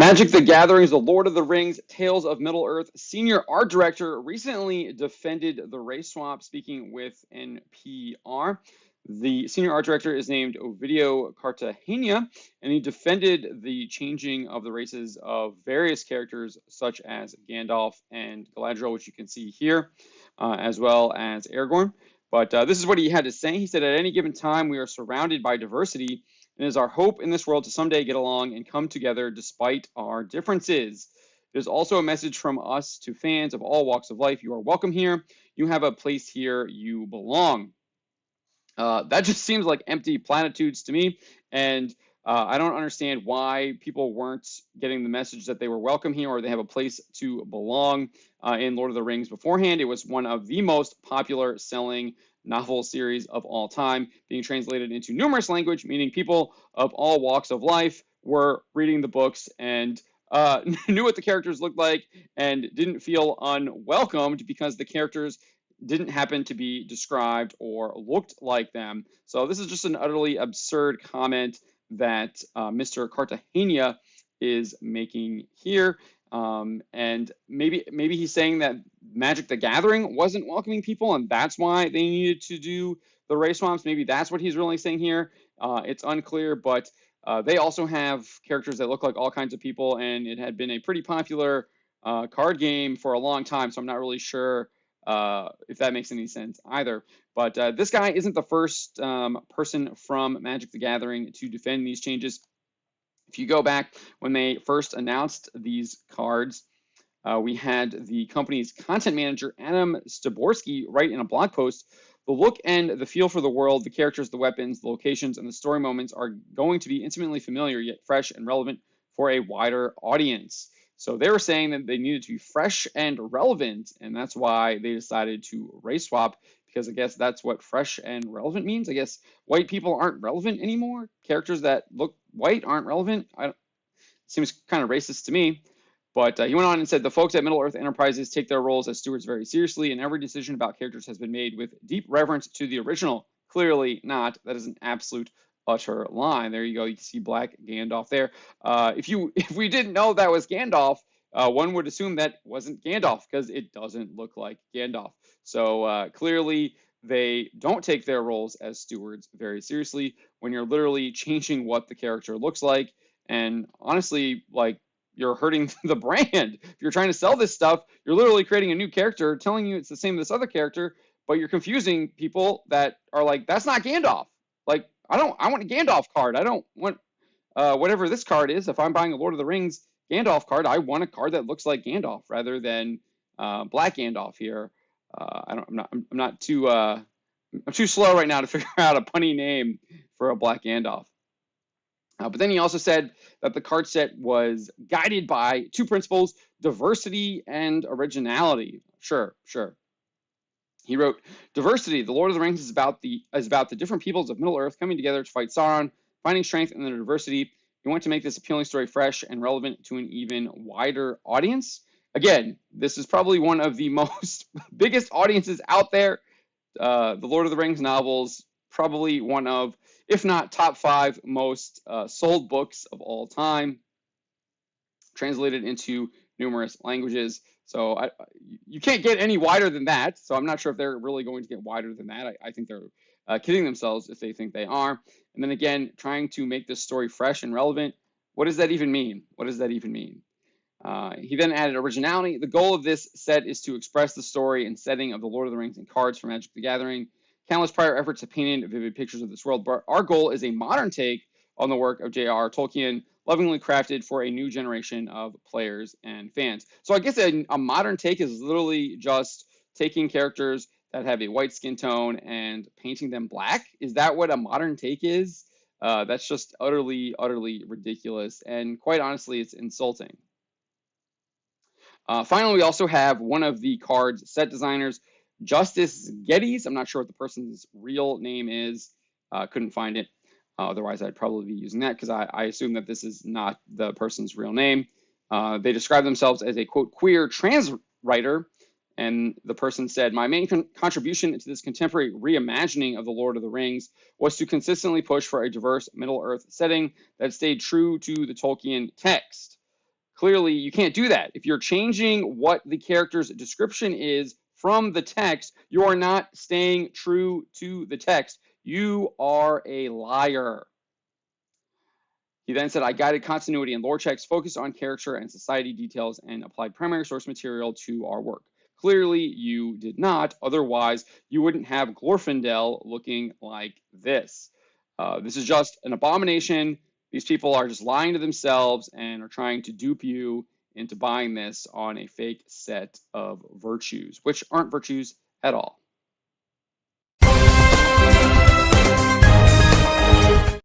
Magic the Gathering's The Lord of the Rings, Tales of Middle-earth senior art director recently defended the race swap, speaking with NPR. The senior art director is named Ovidio Cartagena, and he defended the changing of the races of various characters such as Gandalf and Galadriel, which you can see here, as well as Aragorn. But this is what he had to say. He said, "At any given time, we are surrounded by diversity, and it is our hope in this world to someday get along and come together despite our differences. It is also a message from us to fans of all walks of life. You are welcome here. You have a place here. You belong." That just seems like empty platitudes to me, and I don't understand why people weren't getting the message that they were welcome here or they have a place to belong in Lord of the Rings beforehand. It was one of the most popular selling novel series of all time, being translated into numerous languages, meaning people of all walks of life were reading the books and knew what the characters looked like and didn't feel unwelcomed because the characters didn't happen to be described or looked like them. So this is just an utterly absurd comment that Mr. Cartagena is making here. And maybe he's saying that Magic the Gathering wasn't welcoming people, and that's why they needed to do the race swaps. Maybe that's what he's really saying here. It's unclear, but they also have characters that look like all kinds of people, and it had been a pretty popular card game for a long time, so I'm not really sure if that makes any sense either. But this guy isn't the first person from Magic the Gathering to defend these changes. If you go back when they first announced these cards, we had the company's content manager, Adam Staborski, write in a blog post, "The look and the feel for the world, the characters, the weapons, the locations, and the story moments are going to be intimately familiar yet fresh and relevant for a wider audience." So they were saying that they needed to be fresh and relevant, and that's why they decided to race swap, because I guess that's what fresh and relevant means. I guess white people aren't relevant anymore. Characters that look white aren't relevant. Seems kind of racist to me. But he went on and said, "The folks at Middle-earth Enterprises take their roles as stewards very seriously, and every decision about characters has been made with deep reverence to the original." Clearly not. That is an absolute utter lie. There you go. You can see Black Gandalf there. If we didn't know that was Gandalf, one would assume that wasn't Gandalf because it doesn't look like Gandalf. So clearly they don't take their roles as stewards very seriously when you're literally changing what the character looks like. And honestly, like, you're hurting the brand. If you're trying to sell this stuff, you're literally creating a new character, telling you it's the same as this other character, but you're confusing people that are like, "That's not Gandalf." Like, I want a Gandalf card. I don't want whatever this card is. If I'm buying a Lord of the Rings Gandalf card, I want a card that looks like Gandalf rather than Black Gandalf here. I'm too slow right now to figure out a punny name for a Black Gandalf. But then he also said that the card set was guided by two principles: diversity and originality. Sure. He wrote, "Diversity. The Lord of the Rings is about the different peoples of Middle Earth coming together to fight Sauron, finding strength in their diversity. You want to make this appealing story fresh and relevant to an even wider audience." Again, this is probably one of the most biggest audiences out there. The Lord of the Rings novels, probably one of, if not top 5 most sold books of all time, translated into numerous languages. So you can't get any wider than that. So I'm not sure if they're really going to get wider than that. I think they're kidding themselves if they think they are. And then again, trying to make this story fresh and relevant. What does that even mean? He then added originality. "The goal of this set is to express the story and setting of the Lord of the Rings and cards for Magic the Gathering. Countless prior efforts have painted vivid pictures of this world, but our goal is a modern take on the work of J.R. Tolkien, lovingly crafted for a new generation of players and fans." So I guess a modern take is literally just taking characters that have a white skin tone and painting them black. Is that what a modern take is? That's just utterly ridiculous, and quite honestly, it's insulting. Finally, we also have one of the card's set designers, Justice Gettys. I'm not sure what the person's real name is. Couldn't find it. Otherwise, I'd probably be using that because I assume that this is not the person's real name. They describe themselves as a, quote, queer trans writer. And the person said, "My main contribution to this contemporary reimagining of The Lord of the Rings was to consistently push for a diverse Middle-earth setting that stayed true to the Tolkien text." Clearly, you can't do that. If you're changing what the character's description is from the text, you are not staying true to the text. You are a liar. He then said, I guided continuity and lore checks focused on character and society details and applied primary source material to our work. Clearly, you did not. Otherwise, you wouldn't have Glorfindel looking like this. This is just an abomination. These people are just lying to themselves and are trying to dupe you into buying this on a fake set of virtues, which aren't virtues at all.